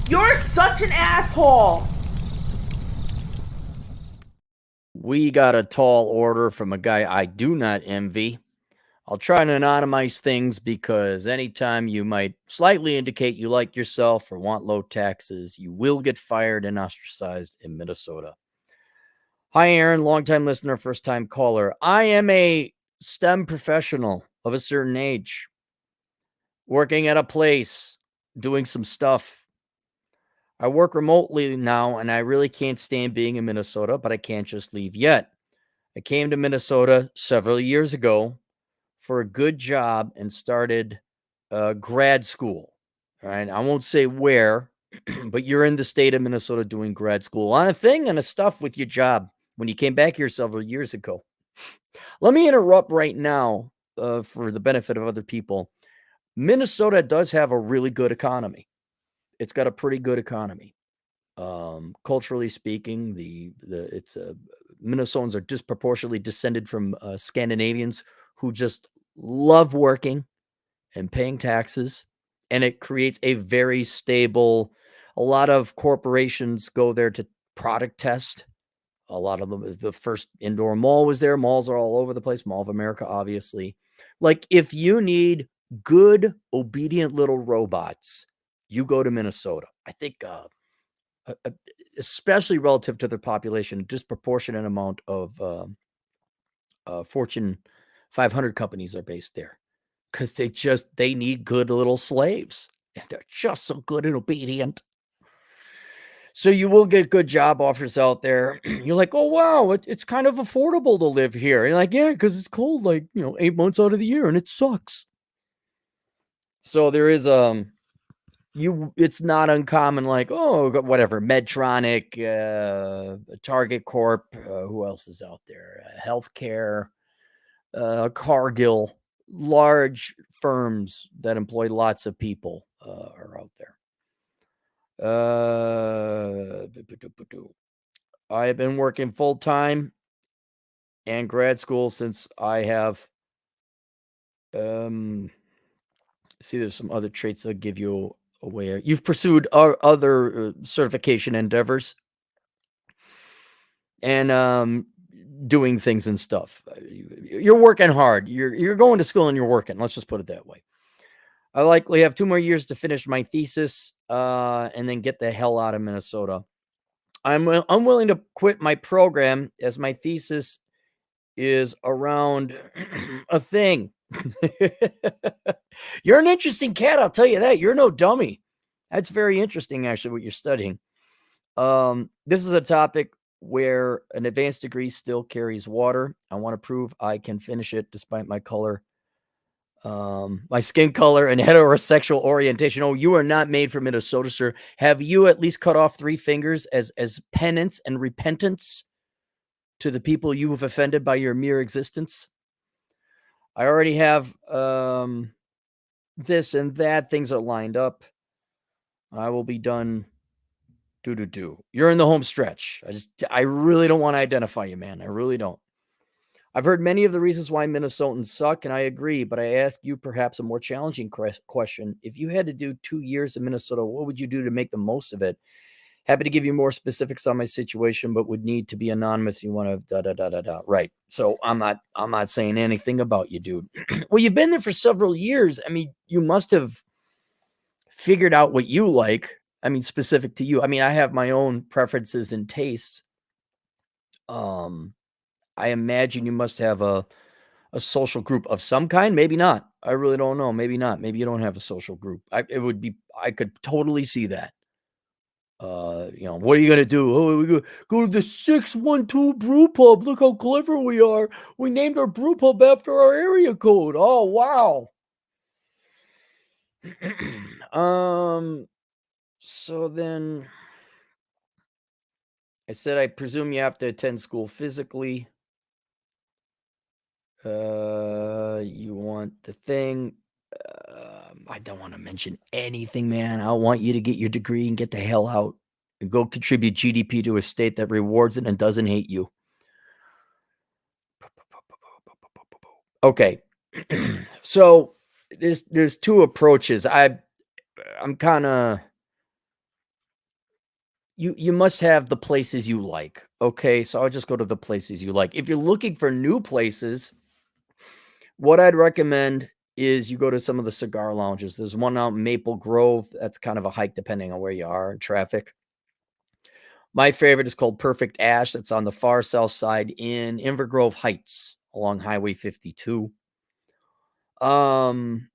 You're such an asshole. We got a tall order from a guy I do not envy. I'll try to anonymize things because anytime you might slightly indicate you like yourself or want low taxes, you will get fired and ostracized in Minnesota. Hi, Aaron, longtime listener, first time caller. I am a STEM professional of a certain age, working at a place, doing some stuff. I work remotely now, and I really can't stand being in Minnesota, but I can't just leave yet. I came to Minnesota several years ago for a good job and started grad school. All right. I won't say where, but you're in the state of Minnesota doing grad school on a thing and a stuff with your job when you came back here several years ago. Let me interrupt right now for the benefit of other people. Minnesota does have a really good economy. It's got a pretty good economy. Culturally speaking, Minnesotans are disproportionately descended from Scandinavians who just love working and paying taxes, and it creates a very stable. A lot of corporations go there to product test. A lot of them, the first indoor mall was there. Malls are all over the place. Mall of America, obviously. Like if you need good, obedient little robots, you go to Minnesota. I think especially relative to their population, a disproportionate amount of Fortune 500 companies are based there because they need good little slaves, and they're just so good and obedient. So you will get good job offers out there. You're like, oh wow, it's kind of affordable to live here. You're like, yeah, because it's cold, 8 months out of the year, and it sucks. So there is it's not uncommon, like, oh, whatever, Medtronic, Target Corp, who else is out there? Healthcare, Cargill, large firms that employ lots of people are out there. I have been working full time and grad school since I have. See, there's some other traits I'll give you away. You've pursued other certification endeavors and doing things and stuff. You're working hard. You're going to school and you're working. Let's just put it that way. I likely have 2 more years to finish my thesis and then get the hell out of Minnesota. I'm willing to quit my program as my thesis is around a thing. You're an interesting cat, I'll tell you that. You're no dummy. That's very interesting, actually, what you're studying. This is a topic where an advanced degree still carries water. I want to prove I can finish it despite my color, my skin color, and heterosexual orientation. Oh, you are not made for Minnesota, sir. Have you at least cut off 3 fingers as penance and repentance to the people you have offended by your mere existence? I already have this and that. Things are lined up. I will be done. You're in the home stretch. I really don't want to identify you, man. I really don't. I've heard many of the reasons why Minnesotans suck, and I agree, but I ask you perhaps a more challenging question. If you had to do 2 years in Minnesota, what would you do to make the most of it? Happy to give you more specifics on my situation, but would need to be anonymous. You want to Right. So I'm not saying anything about you, dude. Well, you've been there for several years. I mean, you must have figured out what you like. I mean, specific to you. I mean, I have my own preferences and tastes. I imagine you must have a social group of some kind. Maybe not. I really don't know. Maybe not. Maybe you don't have a social group. I could totally see that. What are you gonna do? Oh, we go to the 612 brew pub. Look how clever we are. We named our brew pub after our area code. Oh wow. So then I said I presume you have to attend school physically. You want the thing. I don't want to mention anything, man. I want you to get your degree and get the hell out and go contribute GDP to a state that rewards it and doesn't hate you. Okay. So there's 2 approaches. I'm kind of you must have the places you like. Okay, so I'll just go to the places you like. If you're looking for new places, what I'd recommend is you go to some of the cigar lounges. There's one out in Maple Grove. That's kind of a hike depending on where you are in traffic. My favorite is called Perfect Ash. That's on the far south side in Invergrove Heights along Highway 52. Um,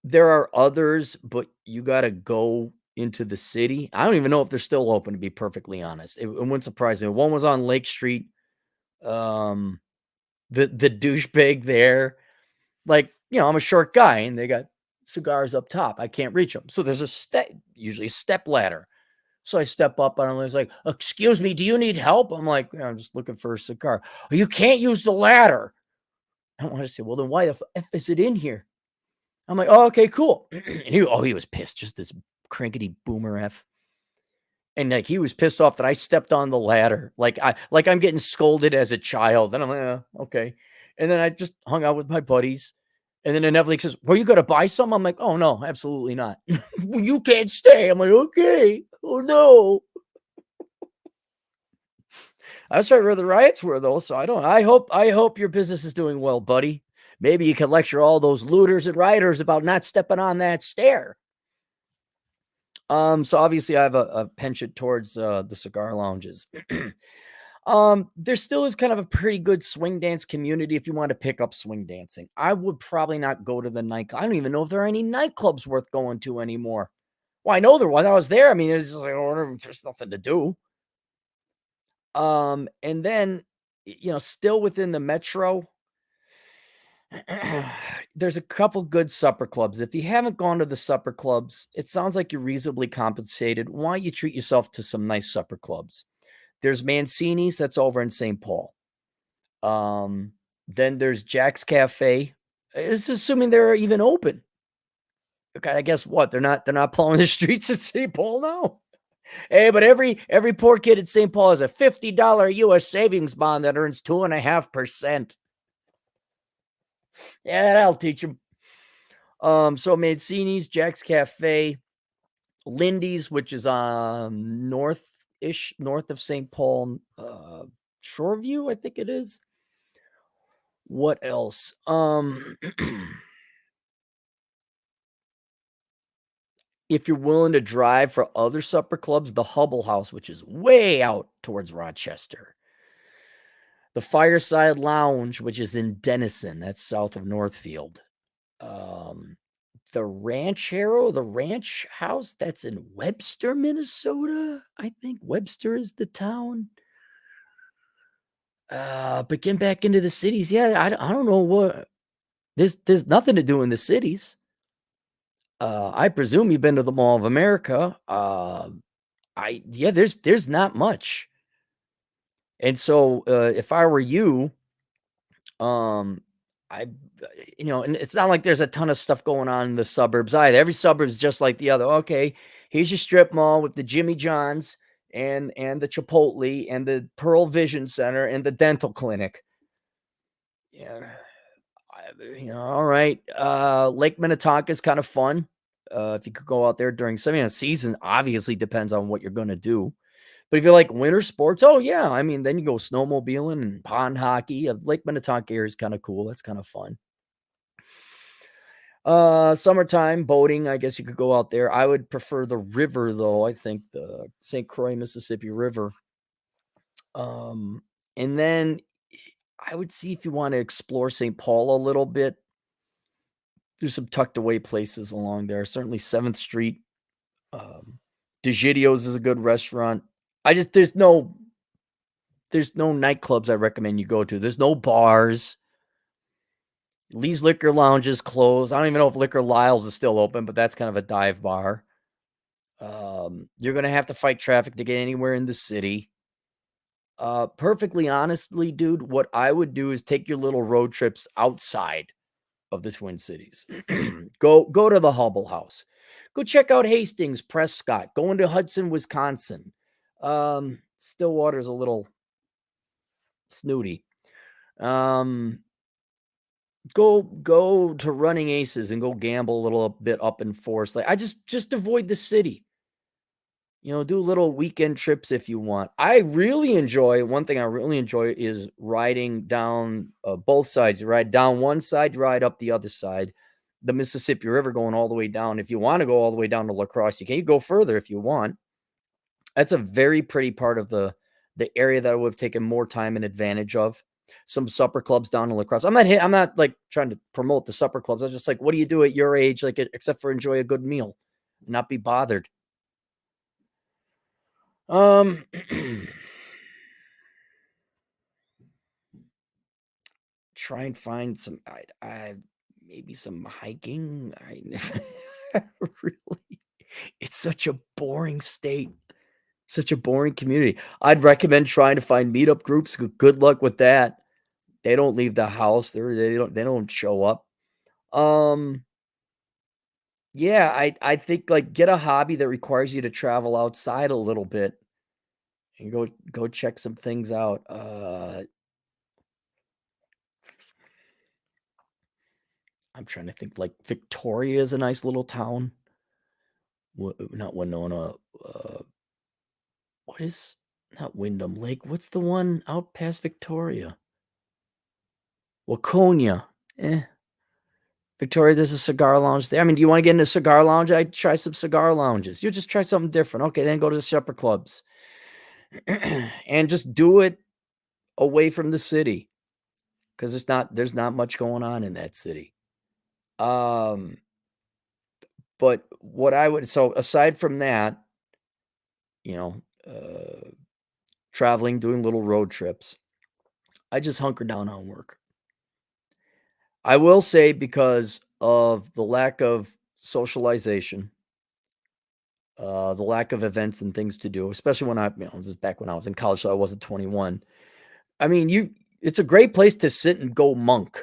there are others, but you got to go into the city. I don't even know if they're still open, to be perfectly honest. It wouldn't surprise me. One was on Lake Street. Um, the douchebag there, like, I'm a short guy and they got cigars up top. I can't reach them. So there's usually a step ladder. So I step up and I was like, "Excuse me, do you need help?" I'm like, "Yeah, I'm just looking for a cigar." "Oh, you can't use the ladder." I don't want to say, "Well, then why the F is it in here?" I'm like, "Oh, okay, cool." And he was pissed, just this crankety boomer F. And like he was pissed off that I stepped on the ladder. I'm getting scolded as a child. And I'm like, okay. And then I just hung out with my buddies. And then inevitably says, "Were you gonna buy some?" I'm like, "Oh no, absolutely not." "Well, you can't stay." I'm like, "Okay." "Oh no." That's right where the riots were though. So I hope your business is doing well, buddy. Maybe you can lecture all those looters and rioters about not stepping on that stair. So obviously I have a penchant towards the cigar lounges. There still is kind of a pretty good swing dance community if you want to pick up swing dancing. I would probably not go to the night. I don't even know if there are any nightclubs worth going to anymore. Well, I know there was. I was there. I mean, it's just like, oh, there's nothing to do. And then, still within the metro, there's a couple good supper clubs. If you haven't gone to the supper clubs, it sounds like you're reasonably compensated. Why don't you treat yourself to some nice supper clubs? There's Mancini's, that's over in St. Paul. Then there's Jack's Cafe. It's assuming they're even open. Okay, I guess what? They're not plowing the streets at St. Paul now. Hey, but every poor kid at St. Paul has a $50 US savings bond that earns 2.5%. Yeah, that'll teach them. So Mancini's, Jack's Cafe, Lindy's, which is north of St. Paul, Shoreview, I think it is. What else? If you're willing to drive for other supper clubs, the Hubble House, which is way out towards Rochester. The Fireside Lounge, which is in Denison, that's south of Northfield. The Ranch House, that's in Webster, Minnesota. I think Webster is the town. But getting back into the cities, yeah, I don't know what. There's nothing to do in the cities. I presume you've been to the Mall of America. There's not much. And so, if I were you, um, I, and it's not like there's a ton of stuff going on in the suburbs either. Every suburb is just like the other. Okay, here's your strip mall with the Jimmy John's and the Chipotle and the Pearl Vision Center and the dental clinic. Yeah, all right. Lake Minnetonka is kind of fun. If you could go out there during some season, obviously depends on what you're going to do. But if you like winter sports, oh yeah, I mean, then you go snowmobiling and pond hockey. Lake Minnetonka area is kind of cool. That's kind of fun. Summertime boating, I guess you could go out there. I would prefer the river though. I think the St. Croix, Mississippi River. And then I would see if you want to explore St. Paul a little bit. There's some tucked away places along there. Certainly 7th Street. DeGidio's is a good restaurant. There's no nightclubs I recommend you go to. There's no bars. Lee's Liquor Lounge is closed. I don't even know if Liquor Lyle's is still open, but that's kind of a dive bar. You're going to have to fight traffic to get anywhere in the city. Perfectly honestly, dude, what I would do is take your little road trips outside of the Twin Cities. Go to the Hubble House. Go check out Hastings, Prescott. Go into Hudson, Wisconsin. Stillwater's a little snooty. Go to Running Aces and go gamble a little bit up in Forest Lake. I just avoid the city. Do little weekend trips if you want. I really enjoy one thing I really enjoy is riding down both sides. You ride down one side, you ride up the other side. The Mississippi River going all the way down. If you want to go all the way down to La Crosse, you can go further if you want. That's a very pretty part of the area that I would have taken more time and advantage of. Some supper clubs down in La Crosse. I'm not like trying to promote the supper clubs. I'm just like, what do you do at your age, like except for enjoy a good meal and not be bothered? Um, try and find some I maybe some hiking. I really it's such a boring state, such a boring community. I'd recommend trying to find meetup groups. Good luck with that. They don't leave the house. They don't show up. Um, yeah, I think like get a hobby that requires you to travel outside a little bit and go check some things out. I'm trying to think like Victoria is a nice little town. Not Winona. Uh, what is not Wyndham Lake? What's the one out past Victoria? Waconia. Eh. Victoria, there's a cigar lounge there. I mean, do you want to get into a cigar lounge? I'd try some cigar lounges. You just try something different. Okay, then go to the supper clubs. And just do it away from the city. Because there's not much going on in that city. But what I would so aside from that, you know, traveling, doing little road trips, I just hunker down on work. I will say because of the lack of socialization, the lack of events and things to do, especially when this is back when I was in college, so I wasn't 21. I mean, it's a great place to sit and go monk.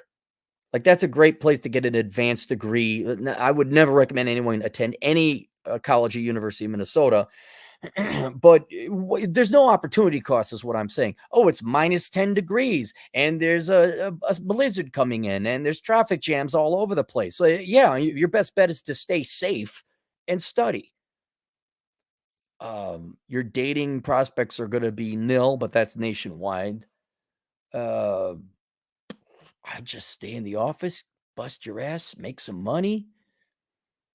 Like that's a great place to get an advanced degree. I would never recommend anyone attend any college or university in Minnesota, but there's no opportunity cost, is what I'm saying. Oh, it's minus 10 degrees, and there's a blizzard coming in, and there's traffic jams all over the place. So, yeah, your best bet is to stay safe and study. Your dating prospects are going to be nil, but that's nationwide. Uh, I just stay in the office, bust your ass, make some money,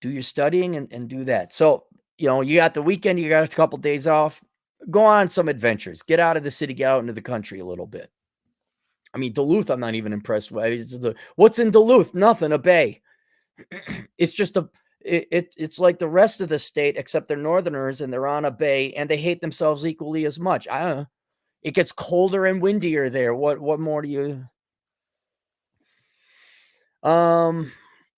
do your studying, and do that. So, you got the weekend, you got a couple days off, go on some adventures, get out of the city, get out into the country a little bit. I mean, Duluth, I'm not even impressed with. What's in Duluth? Nothing, a bay. It's just it's like the rest of the state, except they're northerners and they're on a bay and they hate themselves equally as much. I don't know. It gets colder and windier there. What more do you um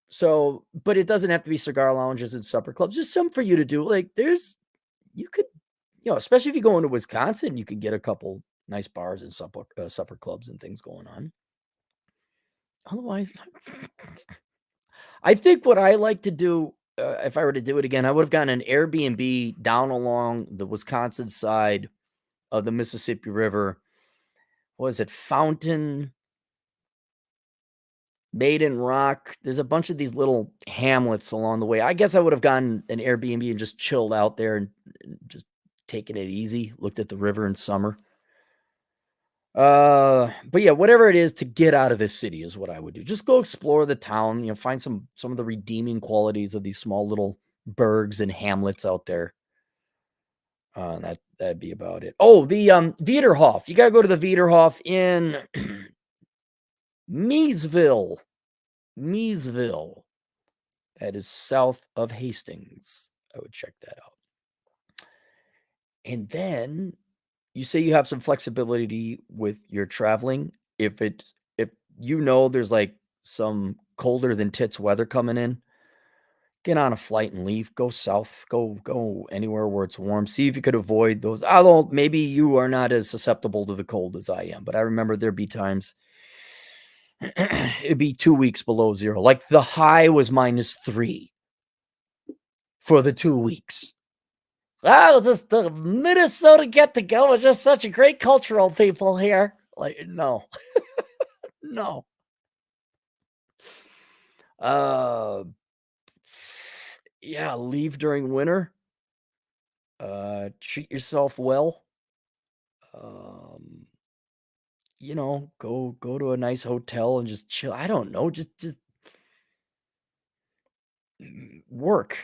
so but it doesn't have to be cigar lounges and supper clubs. Just something for you to do. Like you could, especially if you go into Wisconsin, you could get a couple nice bars and supper clubs and things going on. Otherwise, I think what I like to do, if I were to do it again, I would have gotten an Airbnb down along the Wisconsin side of the Mississippi River. What is it? Fountain, Maiden Rock. There's a bunch of these little hamlets along the way. I guess I would have gotten an Airbnb and just chilled out there and just taken it easy, looked at the river in summer. But yeah, whatever it is to get out of this city is what I would do. Just go explore the town, find some of the redeeming qualities of these small little burgs and hamlets out there. That'd be about it. Oh, the Vederhof. You gotta go to the Vederhof in Meesville. Meesville. That is south of Hastings. I would check that out. And then you say you have some flexibility with your traveling. If there's like some colder than tits weather coming in, get on a flight and leave. Go south. Go anywhere where it's warm. See if you could avoid those. Although maybe you are not as susceptible to the cold as I am, but I remember there'd be times it'd be 2 weeks below zero. Like the high was -3 for the 2 weeks. Just the Minnesota get together. Just such a great cultural people here. Like, no, no. Uh, yeah, leave during winter. Treat yourself well. Um, go to a nice hotel and just chill. I don't know, just work,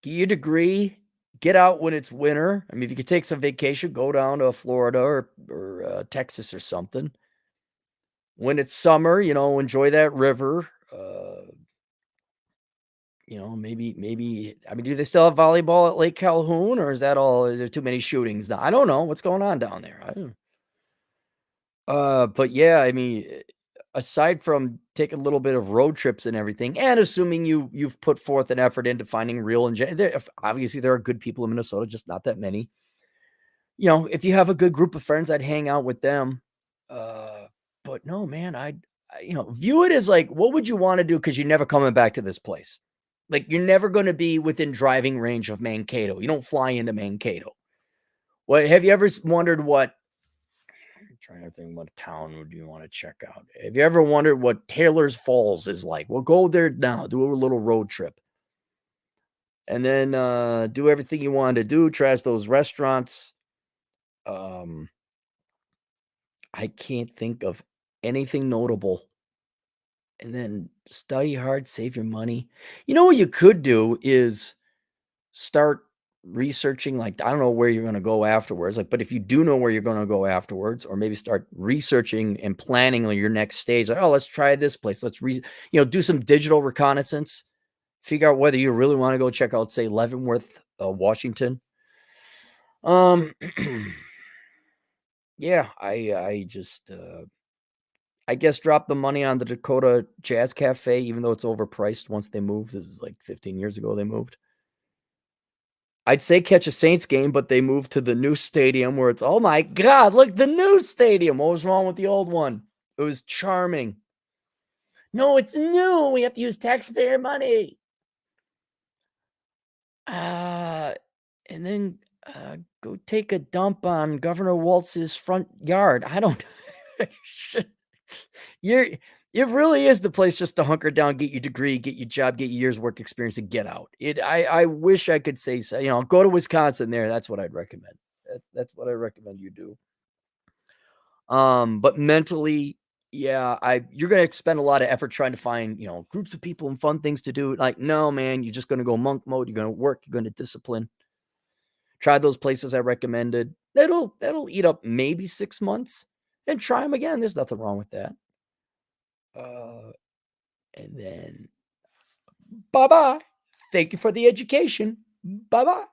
get your degree, get out when it's winter. I mean, if you could take some vacation, go down to Florida or Texas or something. When it's summer, enjoy that river. Maybe I mean, do they still have volleyball at Lake Calhoun, or is there too many shootings now? I don't know what's going on down there. I don't but yeah, I mean, aside from taking a little bit of road trips and everything, and assuming you've put forth an effort into finding real and obviously there are good people in Minnesota, just not that many. If you have a good group of friends, I'd hang out with them. Uh, but no, man, view it as like, what would you want to do? Because you're never coming back to this place. Like, you're never going to be within driving range of Mankato. You don't fly into Mankato. What have you ever wondered what? I'm trying to think, what town would you want to check out? Have you ever wondered what Taylor's Falls is like? Well, go there now. Do a little road trip, and then do everything you want to do. Try those restaurants. Um, I can't think of anything notable. And then study hard, save your money. You know what you could do is start researching, like, I don't know where you're gonna go afterwards, like, but if you do know where you're gonna go afterwards, or maybe start researching and planning on your next stage, like, "Oh, let's try this place. Do some digital reconnaissance, figure out whether you really wanna go check out, say, Leavenworth, Washington." Um, yeah, I just, I guess drop the money on the Dakota Jazz Cafe, even though it's overpriced once they moved. This is like 15 years ago they moved. I'd say catch a Saints game, but they moved to the new stadium where it's, oh my God, look, the new stadium. What was wrong with the old one? It was charming. No, it's new. We have to use taxpayer money. Uh, and then go take a dump on Governor Waltz's front yard. I don't. You're it really is the place just to hunker down, get your degree, get your job, get your years work experience, and get out. I wish I could say so, go to Wisconsin there. That's what I'd recommend. That's what I recommend you do. But mentally, yeah, you're gonna spend a lot of effort trying to find, groups of people and fun things to do. Like, no, man, you're just gonna go monk mode. You're gonna work. You're gonna discipline. Try those places I recommended. That'll eat up maybe 6 months, and try them again. There's nothing wrong with that. Uh, and then bye-bye. Thank you for the education. Bye-bye.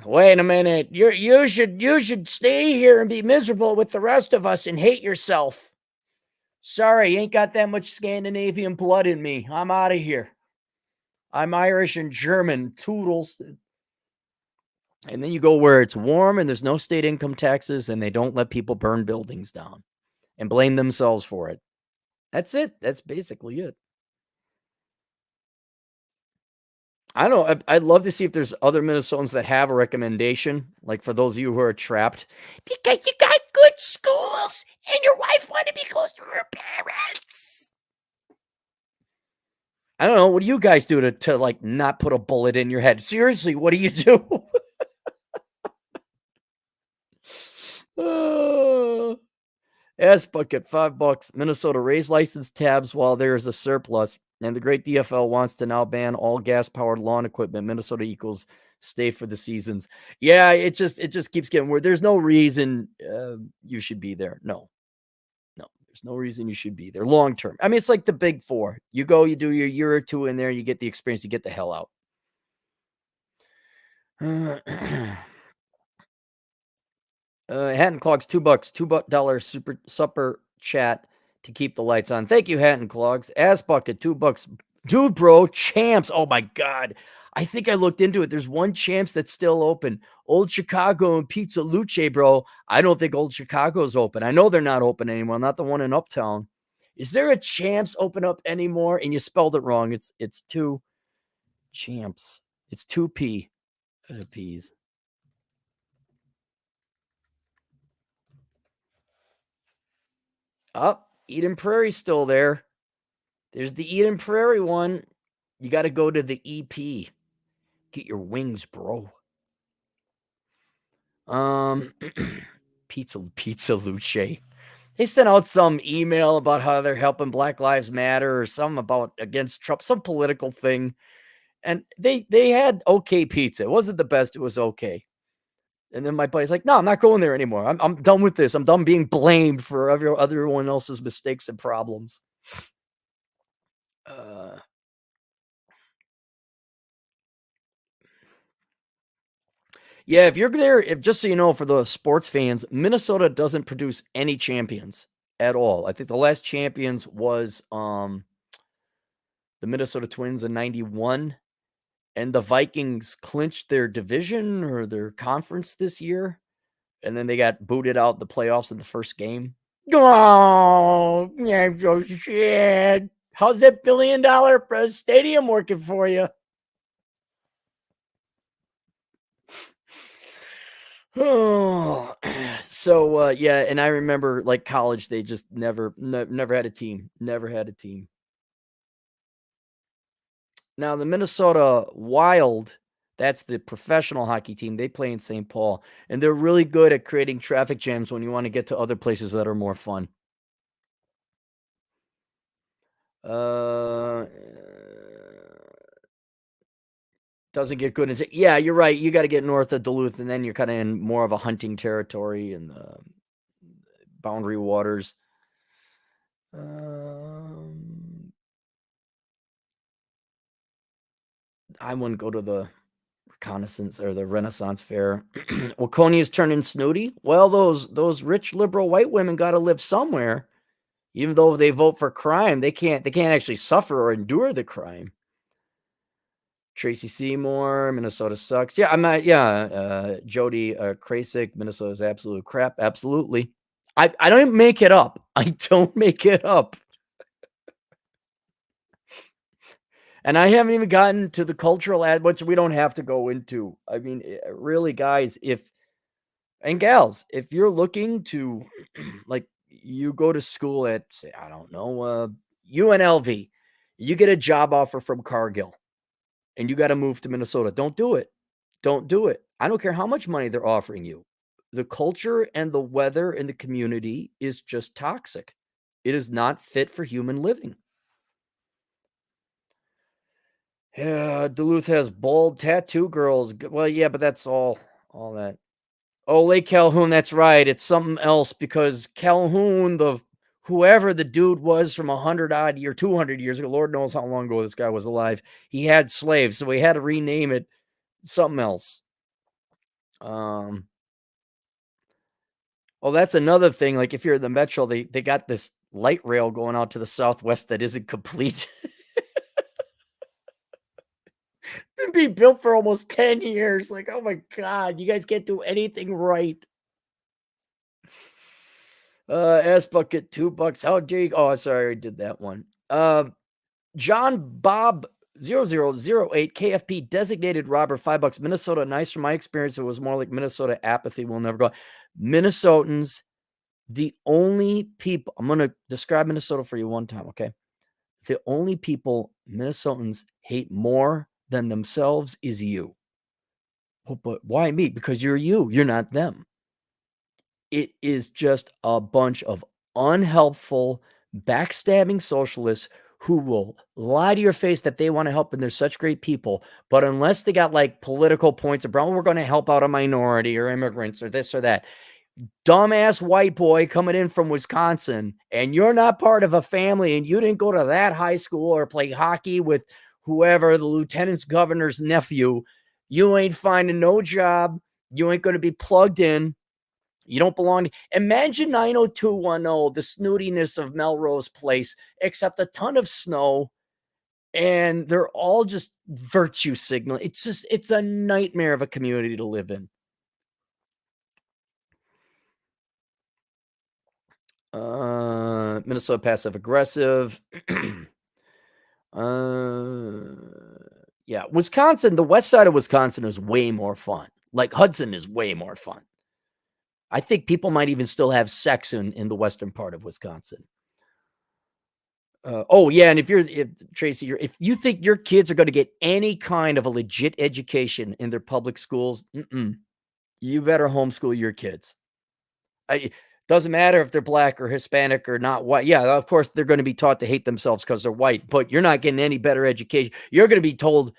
Wait a minute. You should stay here and be miserable with the rest of us and hate yourself. Sorry, ain't got that much Scandinavian blood in me. I'm out of here. I'm Irish and German. Toodles. And then you go where it's warm and there's no state income taxes and they don't let people burn buildings down and blame themselves for it. That's it. That's basically it. I don't know. I'd love to see if there's other Minnesotans that have a recommendation, like for those of you who are trapped, because you got good schools and your wife wanted to be close to her parents. I don't know. What do you guys do to like not put a bullet in your head? Seriously, what do you do? S bucket, $5. Minnesota raise license tabs while there is a surplus. And the great DFL wants to now ban all gas-powered lawn equipment. Minnesota equals stay for the seasons. Yeah, it just keeps getting weird. There's no reason you should be there. No, there's no reason you should be there long term. I mean, it's like the Big Four. You go, you do your year or two in there, you get the experience, you get the hell out. Hatton Clogs, $2, $2 super supper chat to keep the lights on. Thank you, Hatton Clogs. Ass bucket, $2. Dude, bro, Champs. Oh my God. I think I looked into it. There's one Champs that's still open. Old Chicago and Pizza Luce, bro. I don't think Old Chicago's open. I know they're not open anymore. Not the one in Uptown. Is there a Champs open up anymore? And you spelled it wrong. It's two Champs. It's 2P. P's. Up. Eden Prairie's still there. There's the Eden Prairie one. You got to go to the EP. Get your wings, bro. Pizza Luce. They sent out some email about how they're helping Black Lives Matter or some about against Trump, some political thing. And they had okay pizza. It wasn't the best. It was okay. And then my buddy's like, no, I'm not going there anymore. I'm done with this. I'm done being blamed for everyone else's mistakes and problems. Yeah, if you're there, just so you know, for the sports fans, Minnesota doesn't produce any champions at all. I think the last champions was the Minnesota Twins in '91, and the Vikings clinched their division or their conference this year, and then they got booted out the playoffs in the first game. Oh, yeah, so shit. How's that $1 billion stadium working for you? Oh, so yeah, and I remember like college, they just never had a team, never had a team. Now the Minnesota Wild, that's the professional hockey team. They play in St. Paul, and they're really good at creating traffic jams when you want to get to other places that are more fun. Doesn't get good until, yeah, you're right. You got to get north of Duluth, and then you're kind of in more of a hunting territory and the boundary waters. I wouldn't go to the reconnaissance or the Renaissance Fair. Waconia's turning snooty. Well, those rich liberal white women got to live somewhere. Even though they vote for crime, they can't actually suffer or endure the crime. Tracy Seymour, Minnesota sucks. Yeah, I'm not. Yeah, Jody Krasik, Minnesota's absolute crap. Absolutely. I don't make it up. I don't make it up. And I haven't even gotten to the cultural ad, which we don't have to go into. I mean, really, guys, and gals, if you're looking to, like, you go to school at, say, I don't know, UNLV, you get a job offer from Cargill, and you got to move to Minnesota. Don't do it. Don't do it. I don't care how much money they're offering you. The culture and the weather and the community is just toxic. It is not fit for human living. Yeah, Duluth has bold tattoo girls. Well, yeah, but that's all that. Oh, Lake Calhoun, that's right. It's something else because Calhoun, whoever the dude was from 200 years ago, Lord knows how long ago this guy was alive, he had slaves, so we had to rename it something else. Oh, that's another thing. Like if you're in the metro, they got this light rail going out to the southwest that isn't complete. Been being built for almost 10 years. Like, oh my God, you guys can't do anything right. S bucket $2. How dare you? Oh, sorry, I did that one. John Bob 0008 KFP designated robber $5. Minnesota nice from my experience. It was more like Minnesota apathy. Will never go. Minnesotans, the only people, I'm going to describe Minnesota for you one time, okay? The only people Minnesotans hate more than themselves is you. Oh, but why me? Because you're you. You're not them. It is just a bunch of unhelpful, backstabbing socialists who will lie to your face that they want to help and they're such great people. But unless they got like political points of, we're going to help out a minority or immigrants or this or that. Dumbass white boy coming in from Wisconsin and you're not part of a family and you didn't go to that high school or play hockey with whoever, the lieutenant's governor's nephew, you ain't finding no job. You ain't going to be plugged in. You don't belong. Imagine 90210, the snootiness of Melrose Place, except a ton of snow, and they're all just virtue signal. It's a nightmare of a community to live in. Minnesota passive aggressive. Yeah, Wisconsin, the west side of Wisconsin is way more fun. Like Hudson is way more fun. I think people might even still have sex in the western part of Wisconsin. Oh yeah, and if Tracy, if you think your kids are going to get any kind of a legit education in their public schools, you better homeschool your kids. Doesn't matter if they're black or Hispanic or not white. Yeah, of course they're going to be taught to hate themselves because they're white, but you're not getting any better education. You're going to be told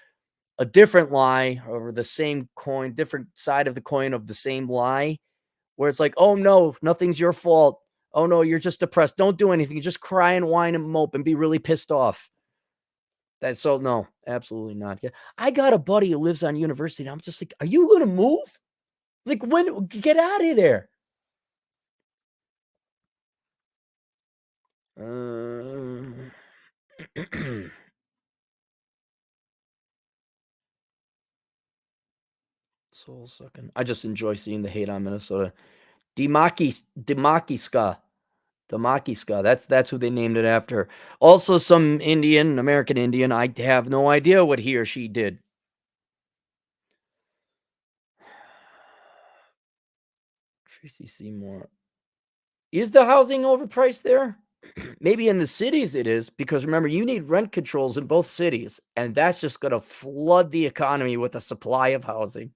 a different lie or the same coin, different side of the coin of the same lie, where it's like, oh no, nothing's your fault. Oh no, you're just depressed. Don't do anything. Just cry and whine and mope and be really pissed off. That's so no, absolutely not. Yeah, I got a buddy who lives on university, and I'm just like, are you gonna move? Like, when get out of there. Uh, soul sucking. I just enjoy seeing the hate on Minnesota. Demakiska. Demakiska. That's who they named it after. Also, some Indian, American Indian. I have no idea what he or she did. Tracy Seymour. Is the housing overpriced there? Maybe in the cities it is, because remember, you need rent controls in both cities, and that's just going to flood the economy with a supply of housing.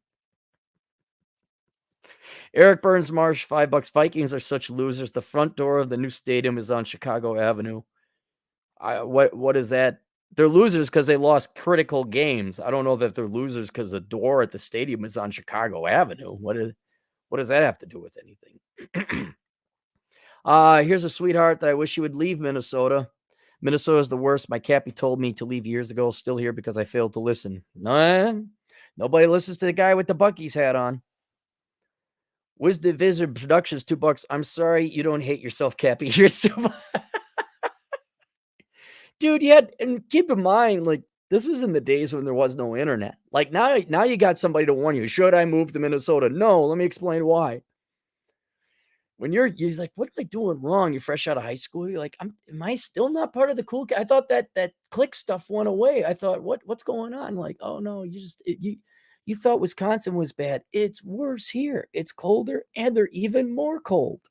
Eric Burns Marsh, $5. Vikings are such losers. The front door of the new stadium is on Chicago Avenue. What is that? They're losers because they lost critical games. I don't know that they're losers because the door at the stadium is on Chicago Avenue. What does that have to do with anything? Here's a sweetheart that I wish you would leave Minnesota. Minnesota is the worst. My Cappy told me to leave years ago. Still here because I failed to listen. Nah, nobody listens to the guy with the Bucky's hat on. Wisdom Visit Productions, $2. I'm sorry you don't hate yourself, Cappy. You're so dude. And keep in mind, like, this was in the days when there was no internet. Like now you got somebody to warn you. Should I move to Minnesota? No, let me explain why. When you're like, what am I doing wrong? You're fresh out of high school. You're like, am I still not part of the cool? I thought that click stuff went away. I thought, what's going on? Like, oh no, you thought Wisconsin was bad. It's worse here. It's colder, and they're even more cold.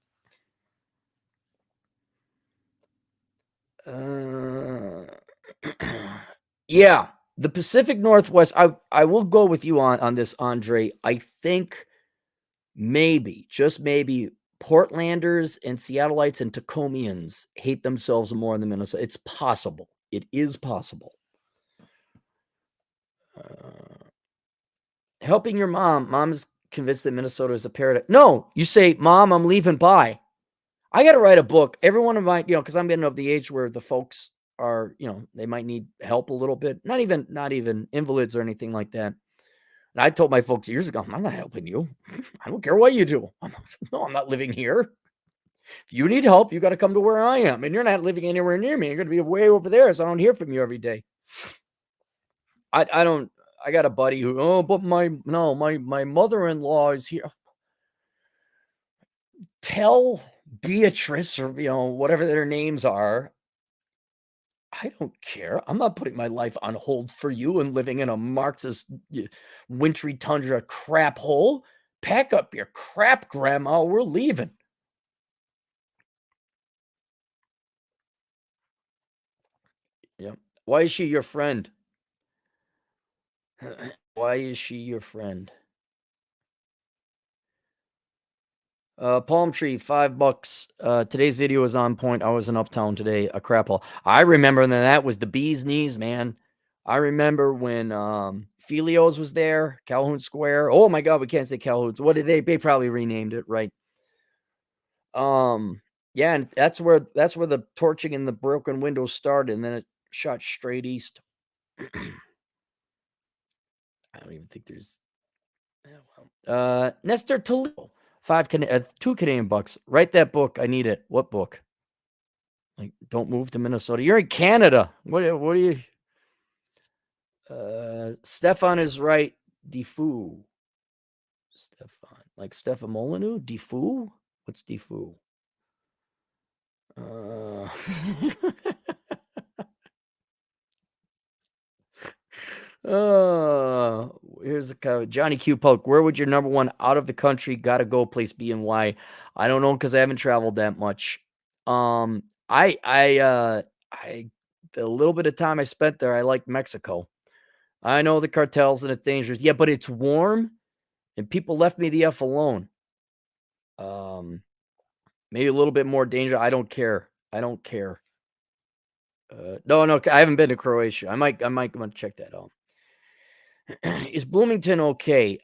Yeah, the Pacific Northwest. I will go with you on this, Andre. I think maybe, just maybe, Portlanders and Seattleites and Tacomians hate themselves more than Minnesota. It's possible. It is possible. Helping your mom. Mom is convinced that Minnesota is a paradise. No, you say, Mom, I'm leaving. Bye. I got to write a book. Every one of my, because I'm getting of the age where the folks are, they might need help a little bit. Not even invalids or anything like that. And I told my folks years ago, I'm not helping you. I don't care what you do. I'm not living here. If you need help, you got to come to where I am. And you're not living anywhere near me. You're going to be way over there, so I don't hear from you every day. I got a buddy who, but my mother-in-law is here. Tell Beatrice or, whatever their names are, I don't care. I'm not putting my life on hold for you and living in a Marxist wintry tundra crap hole. Pack up your crap, Grandma. We're leaving. Yeah. Why is she your friend? Why is she your friend? Palm Tree, $5. Today's video is on point. I was in Uptown today, a crap hole. I remember that was the bee's knees, man. I remember when Filio's was there, Calhoun Square. Oh my God, we can't say Calhoun's. What did they probably renamed it, right? Yeah, and that's where the torching and the broken windows started, and then it shot straight east. I don't even think there's. Nestor Toledo, $2 Canadian bucks. Write that book. I need it. What book? Like, don't move to Minnesota. You're in Canada. What are you? Stefan is right. Defu. Stefan. Like Stefan Molyneux? Defu? What's Defu? Here's the Johnny Q Poke. Where would your number one out of the country gotta go place be and why? I don't know because I haven't traveled that much. I the little bit of time I spent there, I liked Mexico. I know the cartels and it's dangerous. Yeah, but it's warm and people left me the F alone. Um, Maybe a little bit more danger. I don't care. I don't care. No, I haven't been to Croatia. I might want to check that out. Is Bloomington okay?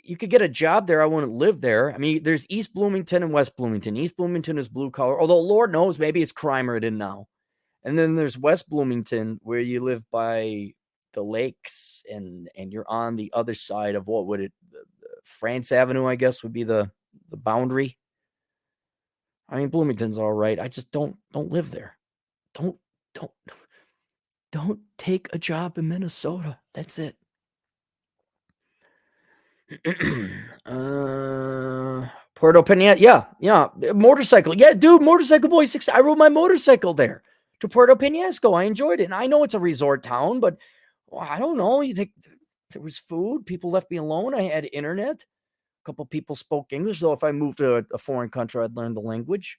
You could get a job there. I wouldn't live there. I mean, there's East Bloomington and West Bloomington. East Bloomington is blue collar, although Lord knows maybe it's crime ridden now. And then there's West Bloomington, where you live by the lakes and you're on the other side of what would it France Avenue, I guess, would be the boundary. I mean, Bloomington's all right. I just don't live there. Don't don't don't take a job in Minnesota. That's it. Puerto Penasco. Yeah. Motorcycle. Yeah, dude, Motorcycle Boy 6. I rode my motorcycle there to Puerto Penasco. I enjoyed it. And I know it's a resort town, but I don't know. You think there was food? People left me alone. I had internet. A couple people spoke English, though if I moved to a foreign country, I'd learn the language.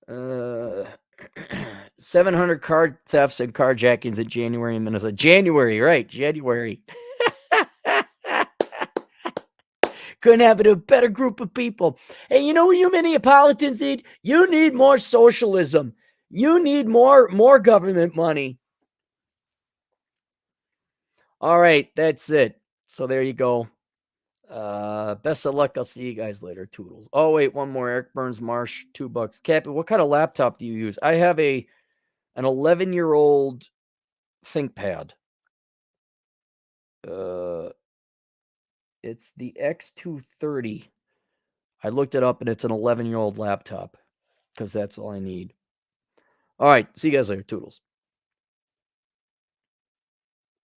700 car thefts and carjackings in January in Minnesota. January, right? January. Couldn't have it a better group of people. Hey, you know what you Minneapolitans need? You need more socialism. You need more government money. All right, that's it. So there you go. Best of luck. I'll see you guys later. Toodles. Oh, wait, one more. Eric Burns Marsh, $2. Cappy, what kind of laptop do you use? I have an 11-year-old ThinkPad. It's the X230. I looked it up and it's an 11-year-old laptop because that's all I need. All right. See you guys later. Toodles.